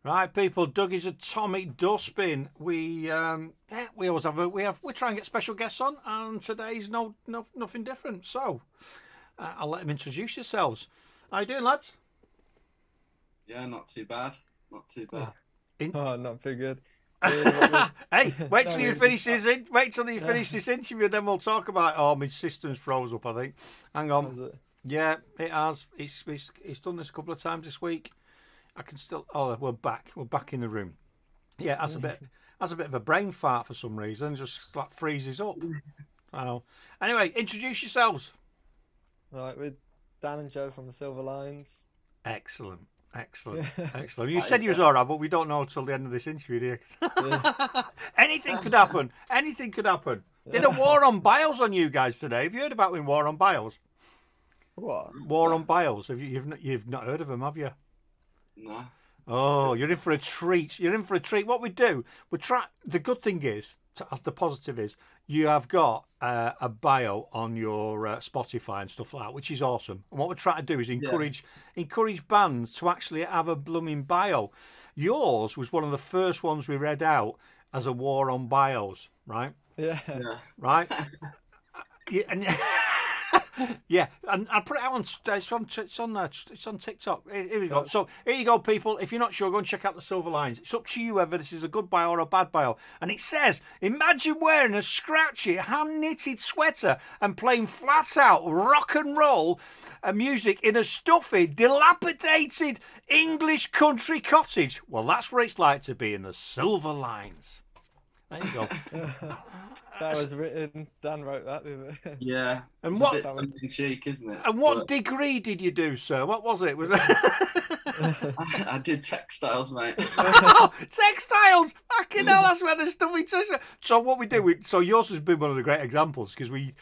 Right, people, Duggys Atomic Dustbin. We always have we try and get special guests on, and today's nothing different. So I'll let them introduce yourselves. How you doing, lads? Yeah, not too bad. Not too bad. Oh, not very good. Hey, wait till you No, finish this. Wait till you finish this interview, then we'll talk about. Oh, my system's froze up. I think. Hang on. Was it? Yeah, it has. It's done this a couple of times this week. I can still. Oh, we're back. We're back in the room. Yeah, that's a bit of a brain fart for some reason. Just like freezes up. Oh. Anyway, introduce yourselves. Right, with Dan and Joe from the Silver Lines. Excellent. You said you was all right, but we don't know till the end of this interview, do you? Yeah. Anything could happen. Anything could happen. Did a war on bios on you guys today? Have you heard about the war on bios? What? War on bios. You've not heard of them, have you? No. Oh, you're in for a treat. What we do, we try. The good thing is, the positive is, you have got a bio on your Spotify and stuff like that, which is awesome. And what we're trying to do is encourage bands to actually have a blooming bio. Yours was one of the first ones we read out as a war on bios, right? Yeah. Right. Yeah, and yeah, and I put it out on it's on TikTok. Here we go. So here you go, people. If you're not sure, go and check out the Silver Lines. It's up to you whether this is a good bio or a bad bio. And it says, imagine wearing a scratchy, hand-knitted sweater and playing flat-out rock and roll music in a stuffy, dilapidated English country cottage. Well, that's what it's like to be in the Silver Lines. There you go. That was written. Dan wrote that, didn't it? Yeah. And it's what- a bit tongue in cheek, isn't it? And what But degree did you do, sir? What was it? Was it I did textiles, mate. oh, textiles? Fucking hell, that's where the stuff we touch. So what we do, so yours has been one of the great examples because you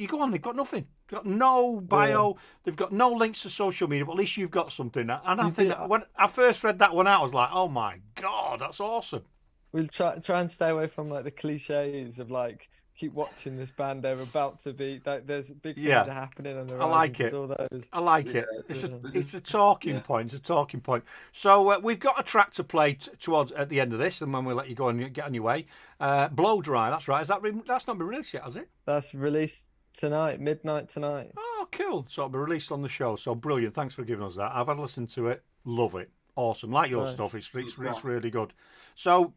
go on, they've got nothing. They've got no bio, they've got no links to social media, but at least you've got something. And I think when I first read that one out, I was like, oh my God, that's awesome. We'll try and stay away from like the cliches of like keep watching this band. They're about to be like there's big things are happening on the I like it. all those. I like it. It's a talking point. It's a talking point. So we've got a track to play towards at the end of this, and when we let you go and get on your way. Blow Dry. That's right. That's not been released yet, has it? That's released tonight, midnight tonight. Oh, cool. So it'll be released on the show. So brilliant. Thanks for giving us that. I've had a listen to it. Love it. Awesome. Like your stuff. It's really good. So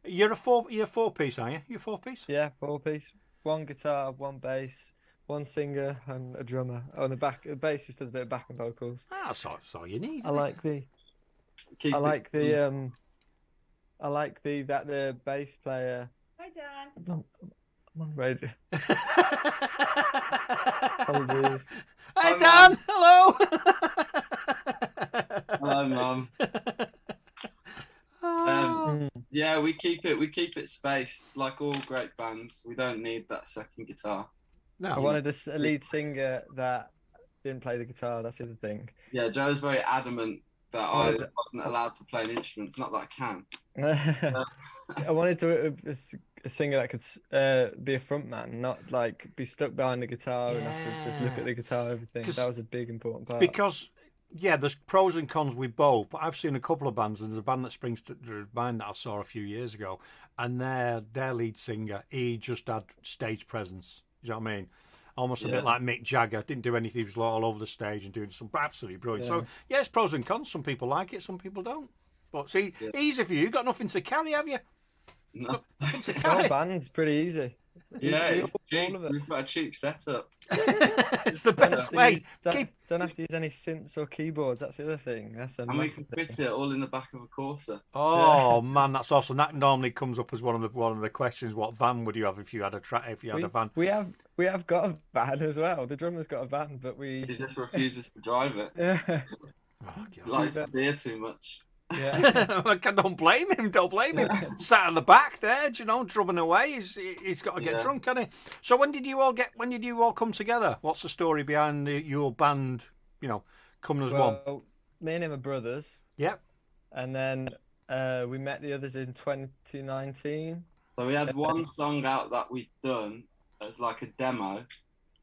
you're a four piece, are you? You're a 4-piece? Yeah, 4-piece. One guitar, one bass, one singer, and a drummer. On the back, the bassist does a bit of backing vocals. That's all you need. I like the bass player. Hi, Dan. I'm on radio. Hey, Dan. Hello. Hello, Mum. Yeah, we keep it spaced like all great bands. We don't need that second guitar. No. I wanted a lead singer that didn't play the guitar. That's the other thing. Yeah, Joe's very adamant that I wasn't allowed to play an instrument. It's not that I can. I wanted a singer that could be a frontman, not like be stuck behind the guitar and have to just look at the guitar. Everything that was a big important part. Because there's pros and cons with both. But I've seen a couple of bands, and there's a band that springs to mind that I saw a few years ago, and their lead singer, he just had stage presence. You know what I mean? Almost a bit like Mick Jagger. Didn't do anything. He was all over the stage and doing some absolutely brilliant. So, it's pros and cons. Some people like it, some people don't. But see, easy for you. You've got nothing to carry, have you? No. Nothing to carry. Our band's pretty easy. Yeah, it's cheap. We've got a cheap setup. It's the best way. Don't have to use any synths or keyboards. That's the other thing. And we can fit it all in the back of a Corsa. Oh man, that's awesome. That normally comes up as one of the questions. What van would you have if you had a van? We have got a van as well. The drummer's got a van, but he just refuses to drive it. Yeah. Oh, he likes the beer too much. Yeah. Don't blame him. Sat at the back there, drumming away. He's got to get drunk, hasn't he? So when did you all come together? What's the story behind your band? Coming as one. Me and him are brothers. Yep. And then we met the others in 2019. So we had one song out that we'd done as like a demo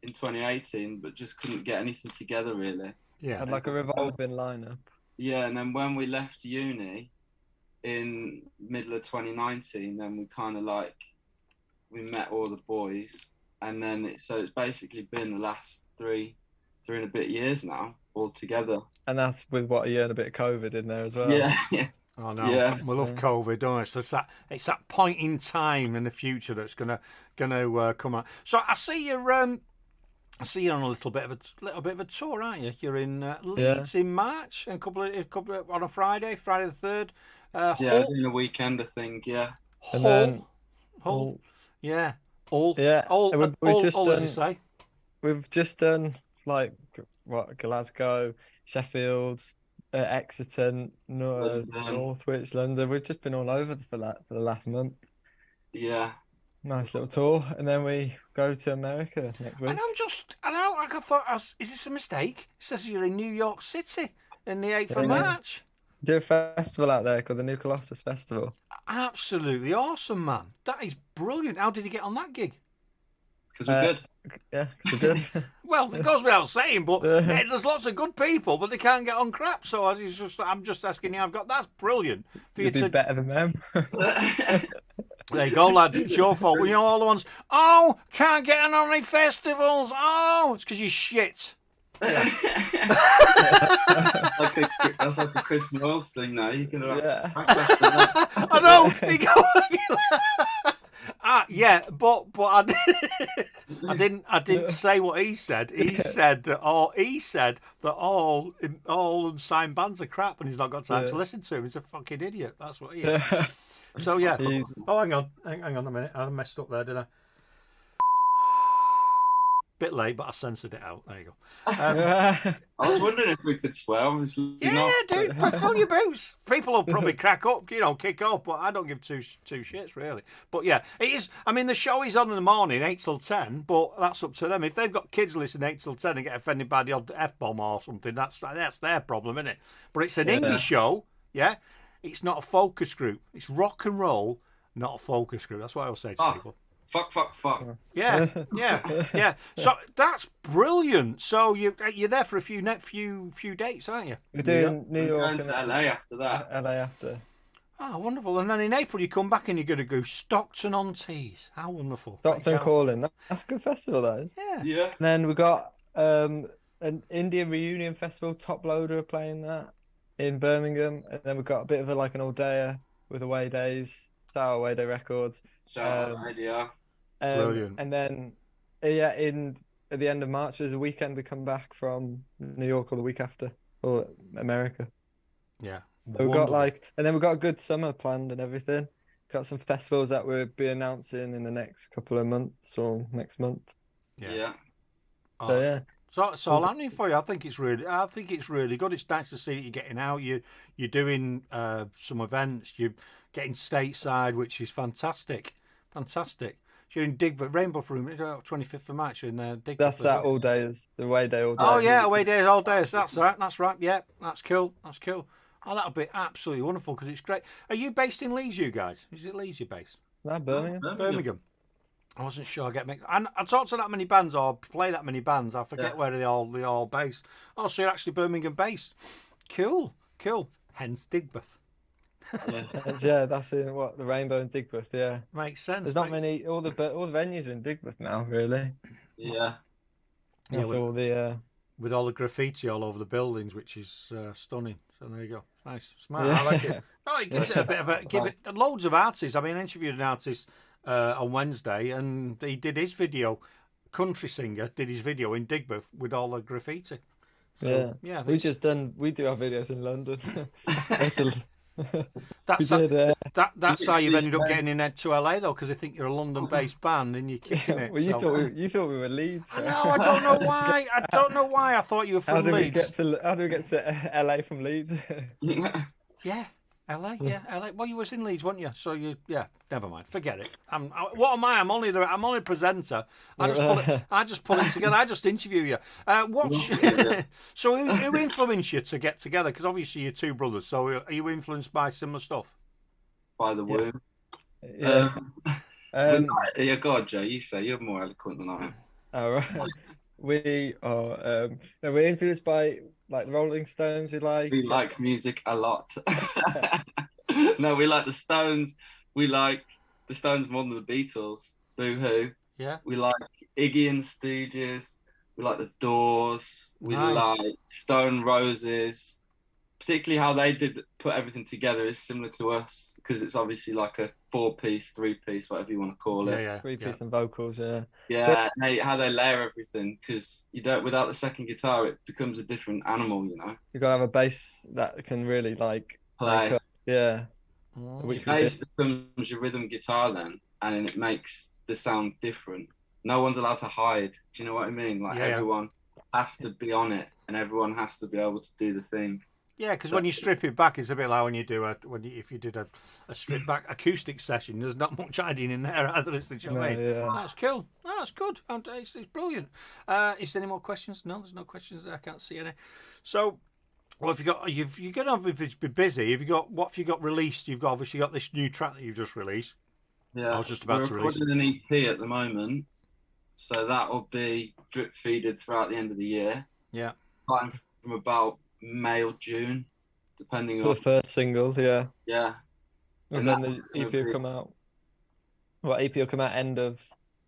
in 2018, but just couldn't get anything together really. Yeah. Had like a revolving lineup. Yeah, and then when we left uni in middle of 2019, then we kind of like we met all the boys, and then it's basically been the last three and a bit years now all together. And that's with what, a year and a bit of COVID in there as well. Yeah, yeah. Oh no, Yeah. we love COVID, don't we? So it's that point in time in the future that's gonna come out. So I see you're on a little bit of a tour, aren't you? You're in Leeds in March, and a couple of on a Friday the 3rd. Yeah, doing a weekend, I think. Yeah. And then Hull. Yeah. Hull, as you say. We've just done like Glasgow, Sheffield, Exeter, Northwich, London. We've just been all over for the last month. Yeah. Nice little tour, and then we go to America next week. And I thought, is this a mistake? It says you're in New York City in the 8th of March. Do a festival out there called the New Colossus Festival. Absolutely awesome, man. That is brilliant. How did you get on that gig? Because we're good. Yeah, because we're good. Well, it goes without saying, but there's lots of good people, but they can't get on crap. So I'm just asking you. That's brilliant for you to be better than them. There you go, lads. It's your fault. You know all the ones. Oh, can't get on any festivals. Oh, it's because you shit. Yeah. That's like a Chris Mills thing now. You can have I know. But I didn't say what he said. He said that all unsigned bands are crap, and he's not got time to listen to him. He's a fucking idiot. That's what he is. So yeah. Oh, hang on a minute. I messed up there, didn't I? Bit late, but I censored it out. There you go. I was wondering if we could swear. Obviously, yeah, dude, fill your boots. People will probably crack up, kick off, but I don't give two shits really. But yeah, it is. I mean, the show is on in the morning, 8 till 10, but that's up to them. If they've got kids listening 8 till 10 and get offended by the odd F-bomb or something, that's their problem, isn't it? But it's an indie show, yeah. It's not a focus group. It's rock and roll, not a focus group. That's what I will say to people. Fuck. Yeah. So that's brilliant. So you're there for a few dates, aren't you? We're doing New York. We're going to LA after that. LA after. Oh, wonderful. And then in April you come back and you're going to go Stockton-on-Tees. How wonderful. Stockton Calling. That's a good festival, that is. Yeah. And then we got an Indian Reunion Festival. Top Loader are playing that in Birmingham. And then we've got a bit of an all-dayer with Away Days. Away Day Records. Brilliant. And then, at the end of March, there's a weekend we come back from New York, or the week after, or America. Yeah. So we've got and then we've got a good summer planned and everything. Got some festivals that we'll be announcing in the next couple of months or next month. Yeah. So yeah. So it's all happening for you. I think it's really good. It's nice to see that you're getting out. You're doing some events. You're getting stateside, which is fantastic. Fantastic. So you're in Digbeth, Rainbow Room, 25th of March in Digbeth. That's that all day, is the Away Day all day. Oh yeah, Away Day all day. That's right. Yeah, that's cool. Oh, that'll be absolutely wonderful because it's great. Are you based in Leeds, you guys? Is it Leeds you're based? No, Birmingham. Birmingham. I wasn't sure I get mixed. And I talk to that many bands or play that many bands. I forget where they all based. Oh, so you're actually Birmingham based. Cool. Hence Digbeth. Yeah, that's in the Rainbow and Digbeth. Yeah, makes sense. There's not many. All the venues are in Digbeth now, really. Yeah. That's all the. With all the graffiti all over the buildings, which is stunning. So there you go. Nice, smart. Yeah. I like it. No, it gives it a bit of loads of artists. I mean, I interviewed an artist on Wednesday, and he did his video. Country singer did his video in Digbeth with all the graffiti. So, yeah. We do our videos in London. That's how you've ended up getting in to LA though, because they think you're a London-based band and you're kicking it. Well, you thought we were Leeds. So. I know. I don't know why. I thought you were from Leeds. How do we get to LA from Leeds? Yeah. LA, yeah, LA. Well, you was in Leeds, weren't you? So never mind. Forget it. What am I? I'm only a presenter. I just pull it together. I just interview you. So who influenced you to get together? Because obviously you're two brothers. So are you influenced by similar stuff? By the womb. Yeah. Yeah, go on, Joe. You say you're more eloquent than I am. All right. We are. We're influenced by like the Rolling Stones? We like. We like music a lot. No, we like the Stones. We like the Stones more than the Beatles. Boo hoo. Yeah. We like Iggy and Stooges. We like the Doors. We Nice. like Stone Roses. Particularly how they did put everything together is similar to us because it's obviously like a 4-piece, 3-piece, whatever you want to call it. Yeah. 3-piece and vocals, yeah. Yeah, and how they layer everything because you don't without the second guitar it becomes a different animal, you know. You gotta have a bass that can really like Play. make up, yeah. Mm. Which Your we bass did. becomes your rhythm guitar then, and it makes the sound different. No one's allowed to hide. Do you know what I mean? Like everyone has to be on it, and everyone has to be able to do the thing. Yeah, because when you strip it back, it's a bit like when you do if you did a strip back acoustic session. There's not much hiding in there either. Is there? You know what I mean? Yeah. That's cool. That's good. It's brilliant. Is there any more questions? No, there's no questions there. I can't see any. So, well, you're going to be busy. What have you got released? You've obviously got this new track that you've just released. Yeah, I was just about to release an EP at the moment, so that will be drip feeded throughout the end of the year. Yeah, starting from about May or June, depending For on the first single, yeah. Yeah. And then the EP will come out. What EP will come out end of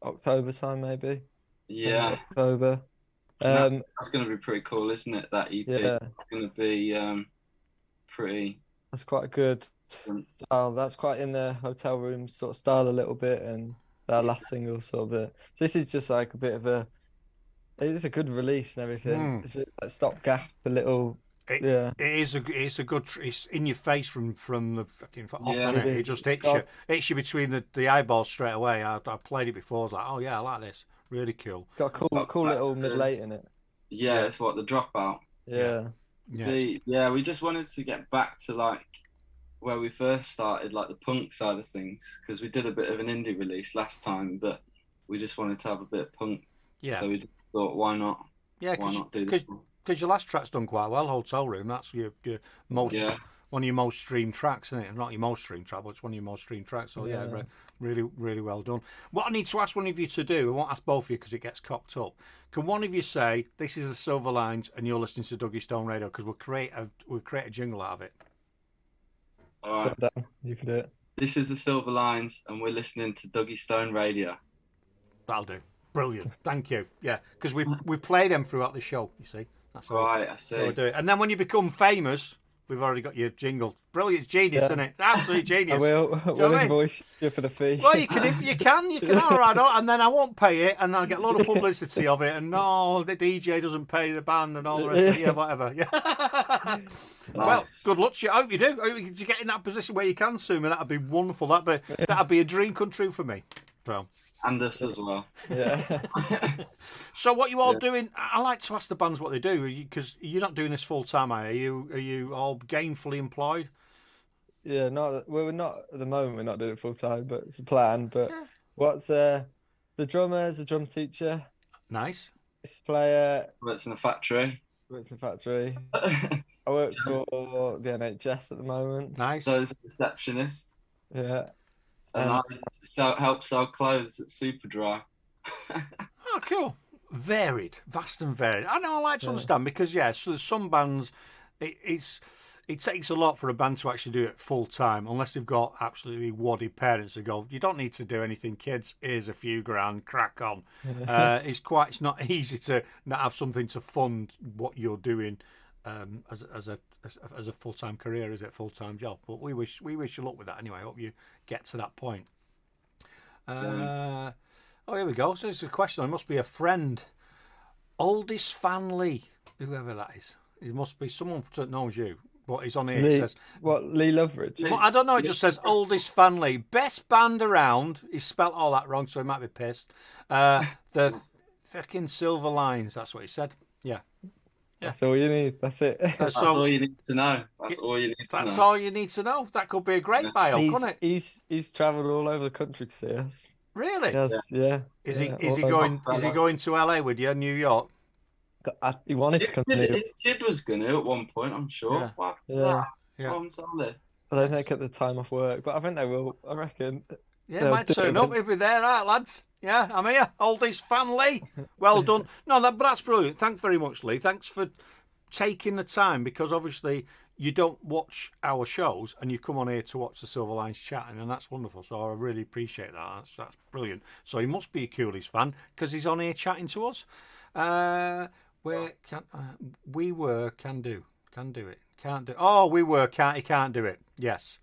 October time, maybe? Yeah. October. That's going to be pretty cool, isn't it? That EP. Yeah. It's going to be pretty. That's quite good style. That's quite in the hotel room sort of style a little bit, and that last single sort of. So this is just like a bit of a. It's a good release and everything. It's a bit like stopgap, a little. Yeah. It's a good. It's in your face from the fucking off. Yeah, It just hits you between the eyeballs straight away. I played it before. I was like, oh yeah, I like this. Really cool. Got a cool little mid-late in it. Yeah, it's what the dropout. Yeah. We just wanted to get back to like where we first started, like the punk side of things, because we did a bit of an indie release last time, but we just wanted to have a bit of punk. Yeah. So we just thought, why not? Yeah, why not do this? Because your last track's done quite well, Hotel Room. That's your most one of your most streamed tracks, isn't it? Not your most streamed track, but it's one of your most streamed tracks. So yeah, really, really well done. What I need to ask one of you to do, I won't ask both of you because it gets cocked up. Can one of you say this is the Silver Lines and you're listening to Duggystone Radio? Because we'll create a jingle out of it. All right. You can do it. This is the Silver Lines, and we're listening to Duggystone Radio. That'll do. Brilliant. Thank you. Yeah, because we play them throughout the show. You see. That's right. I see. So we do it. And then when you become famous, we've already got your jingle. Brilliant, genius, isn't it? Absolute genius. I will invoice you for the fee. Well, you can. All right, and then I won't pay it, and I'll get a lot of publicity of it, and no, the DJ doesn't pay the band, and all the rest of it. Yeah, whatever. Yeah. Nice. Well, good luck to you. I hope you do. I hope you get in that position where you can sue me. That'd be wonderful. That'd be a dream come true for me. So. And us as well. Yeah. So what you all doing? I like to ask the bands what they do because you're not doing this full time, are you? Are you all gainfully employed? Yeah, we're not at the moment. We're not doing it full time, but it's a plan. But what's the drummer is a drum teacher. Nice. Bass player. Works in a factory. I work for the NHS at the moment. Nice. So as a receptionist. Yeah. And I help sell clothes at Superdry. Oh, cool. Vast and varied. I know. I like to understand because so there's some bands. It takes a lot for a band to actually do it full time, unless they've got absolutely waddy parents who go, "You don't need to do anything, kids. Here's a few grand, crack on." It's not easy to not have something to fund what you're doing as a full time career, is it? Full time job. But we wish you luck with that anyway. I hope you get to that point. Oh, here we go. So it's a question. There must be a friend, oldest fan Lee, whoever that is. It must be someone that knows you. But he's on here. It says Lee Loveridge. Well, I don't know. It just says oldest fan Lee, best band around. He spelt all that wrong, so he might be pissed. The fucking Silver Lines. That's what he said. Yeah. That's all you need. That's it. That's all you need to know. That's all you need to know. That could be a great bio, couldn't it? He's travelled all over the country to see us. Really? Yeah. Is he going to LA with you? New York? He wanted to come to New York. His kid was going to at one point, I'm sure. Yeah. I don't think at the time off work, but I think they will. I reckon. Yeah, might turn up if we're there, right, lads? Yeah, I'm here. Oldest fan Lee. Well done. No, but that's brilliant. Thanks very much, Lee. Thanks for taking the time, because obviously you don't watch our shows and you've come on here to watch the Silver Lines chatting, and that's wonderful. So I really appreciate that. That's brilliant. So he must be a Coolies fan because he's on here chatting to us. Where can we were can do it, can't do. Oh, we were can't he can't do it. Yes.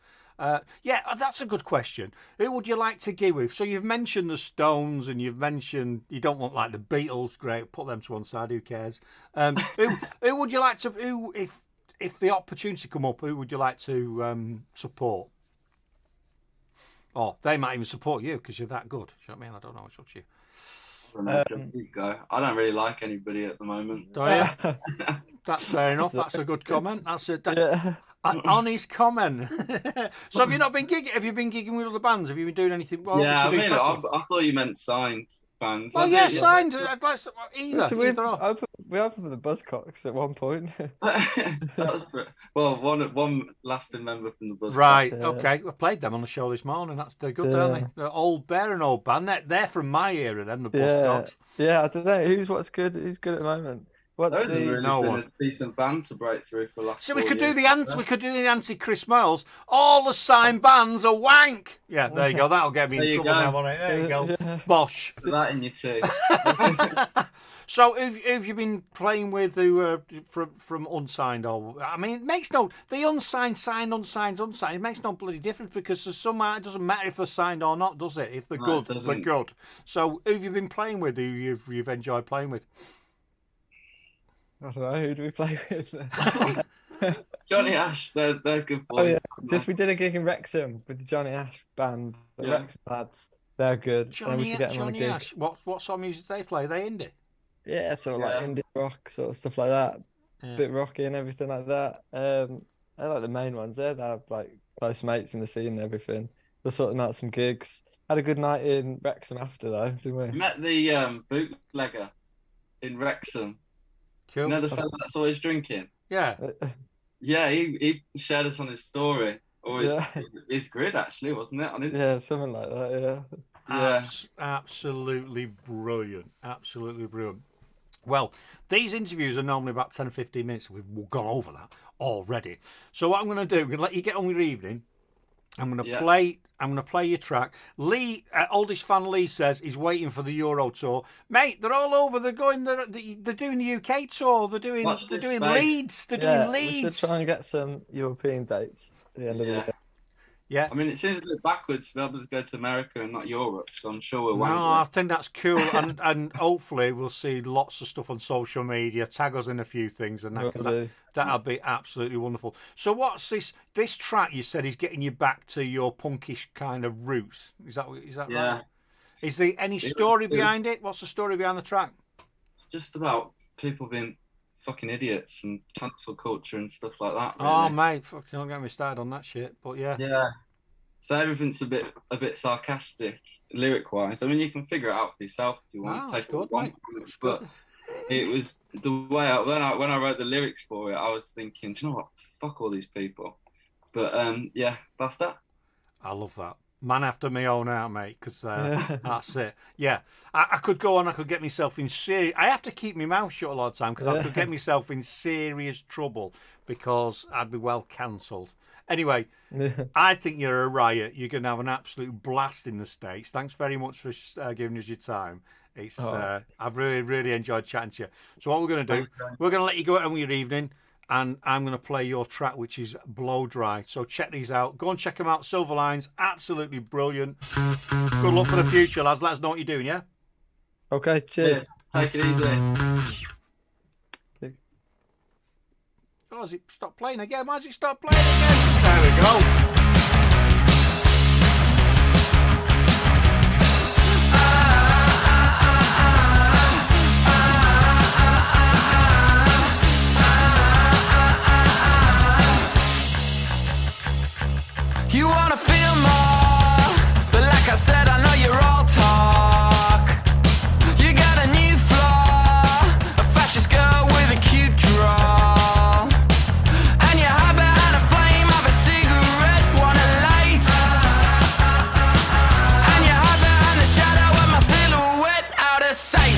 Yeah, that's a good question. Who would you like to give with? So you've mentioned the Stones, and you've mentioned you don't want like the Beatles. Great, put them to one side. Who cares? Who would you like to? Who, if the opportunity come up, who would you like to support? Oh, they might even support you because you're that good. You know what I mean? I don't know. It's up to you. I don't really like anybody at the moment. Don't you? That's fair enough. That's a good comment. That's an honest comment. So have you not been gigging? Have you been gigging with other bands? Have you been doing anything? Well, yeah, I mean, I thought you meant signed bands. Oh yeah, signed. I'd like either. So we opened for the Buzzcocks at one point. Well, one lasting member from the Buzzcocks. Right. Okay. We played them on the show this morning. They're good, aren't they? They're an old band. They're from my era. Them the Buzzcocks. Yeah. I don't know who's good at the moment. There hasn't really been a decent band to break through for the last. So we could do the anti-Chris Miles. All the signed bands are wank. Yeah, there you go. That'll get me in trouble now, won't it? There you go. Yeah. Bosh. Put that in your tea. So, who've you been playing with who are from unsigned? Or I mean, it makes no. The unsigned, signed, unsigned, unsigned. It makes no bloody difference because there's some. It doesn't matter if they're signed or not, does it? If they're good, they're good. So, who've you been playing with? Who you've enjoyed playing with? I don't know, who do we play with? Johnny Ash, they're good boys. Oh, yeah. Just we did a gig in Wrexham with the Johnny Ash band. The Wrexham lads, they're good. Johnny Ash. What sort of music do they play? Are they indie? Yeah, sort of like indie rock, sort of stuff like that. Yeah. Bit rocky and everything like that. They're like the main ones. They have like close mates in the scene and everything. We're sorting out some gigs. Had a good night in Wrexham after though, didn't we? Met the bootlegger in Wrexham. Cool. You know the fella that's always drinking? Yeah. Yeah, he shared us on his story. Or his grid, actually, wasn't it? On Instagram? Yeah, something like that, yeah. Absolutely brilliant. Absolutely brilliant. Well, these interviews are normally about 10 or 15 minutes. We've gone over that already. So what I'm going to do, I'm going to let you get on with your evening. I'm going to play your track. Lee, oldest fan Lee says he's waiting for the Euro tour. Mate, they're all over. They're doing the UK tour. They're doing Leeds. They're doing Leeds. We should try and get some European dates at the end of the year. Yeah. I mean, it seems a bit backwards to be able to go to America and not Europe, so I'm sure we'll I think that's cool, and hopefully we'll see lots of stuff on social media. Tag us in a few things, and that'll be absolutely wonderful. So what's this track you said is getting you back to your punkish kind of roots? Is that right? Is there any story behind it? What's the story behind the track? Just about people being fucking idiots and cancel culture and stuff like that. Really. Oh mate, fucking don't get me started on that shit. But yeah. So everything's a bit sarcastic lyric wise. I mean, you can figure it out for yourself if you want. That's good, mate. But it was the way when I wrote the lyrics for it, I was thinking, do you know what? Fuck all these people. But that's that. I love that. Man after my own heart, mate, because that's it. Yeah, I could go on. I could get myself in serious. I have to keep my mouth shut a lot of time because I could get myself in serious trouble because I'd be well cancelled. Anyway, I think you're a riot. You're going to have an absolute blast in the States. Thanks very much for giving us your time. I've really, really enjoyed chatting to you. So what we're going to do, we're going to let you go out on your evening. And I'm going to play your track, which is Blow Dry. So check these out. Go and check them out. Silver Lines, absolutely brilliant. Good luck for the future, lads. Let us know what you're doing, yeah? Okay, cheers. Take it easy. Oh, has it stopped playing again? Why has it stopped playing again? There we go. You wanna feel more, but like I said, I know you're all talk. You got a new flaw, a fascist girl with a cute drawl, and you hide behind a flame of a cigarette, wanna light, and you hide behind the shadow of my silhouette, out of sight.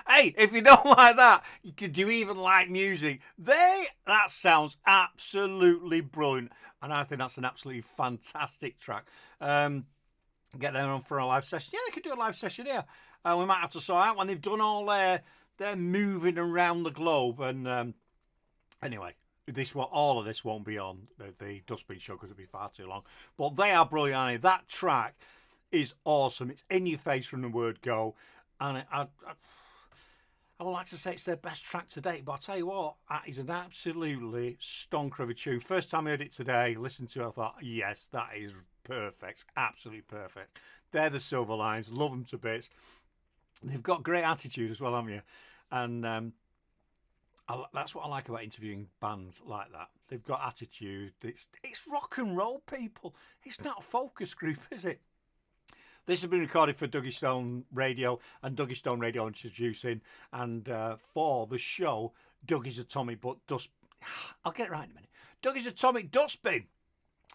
Hey, if you don't like that, do you even like music? That sounds absolutely brilliant, and I think that's an absolutely fantastic track. Get them on for a live session. Yeah, they could do a live session here. We might have to sort out when they've done all their moving around the globe. And anyway, all of this won't be on the Dustbin show because it'll be far too long. But they are brilliant, aren't they? That track is awesome. It's in your face from the word go, and I would like to say it's their best track to date, but I'll tell you what, that is an absolutely stonker of a tune. First time I heard it today, listened to it, I thought, yes, that is perfect, absolutely perfect. They're the Silver Lines, love them to bits. They've got great attitude as well, haven't you? And that's what I like about interviewing bands like that. They've got attitude. It's rock and roll, people. It's not a focus group, is it? This has been recorded for Duggystone Radio, and Duggystone Radio introducing, and for the show, Duggys Atomic Dustbin. I'll get it right in a minute. Duggys Atomic Dustbin.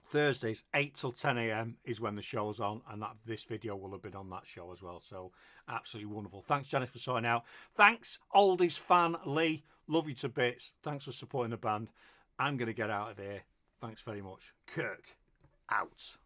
Thursdays, 8 till 10 a.m. is when the show's on, and this video will have been on that show as well. So, absolutely wonderful. Thanks, Jennifer, for sorting out. Thanks, oldies fan Lee. Love you to bits. Thanks for supporting the band. I'm going to get out of here. Thanks very much. Kirk, out.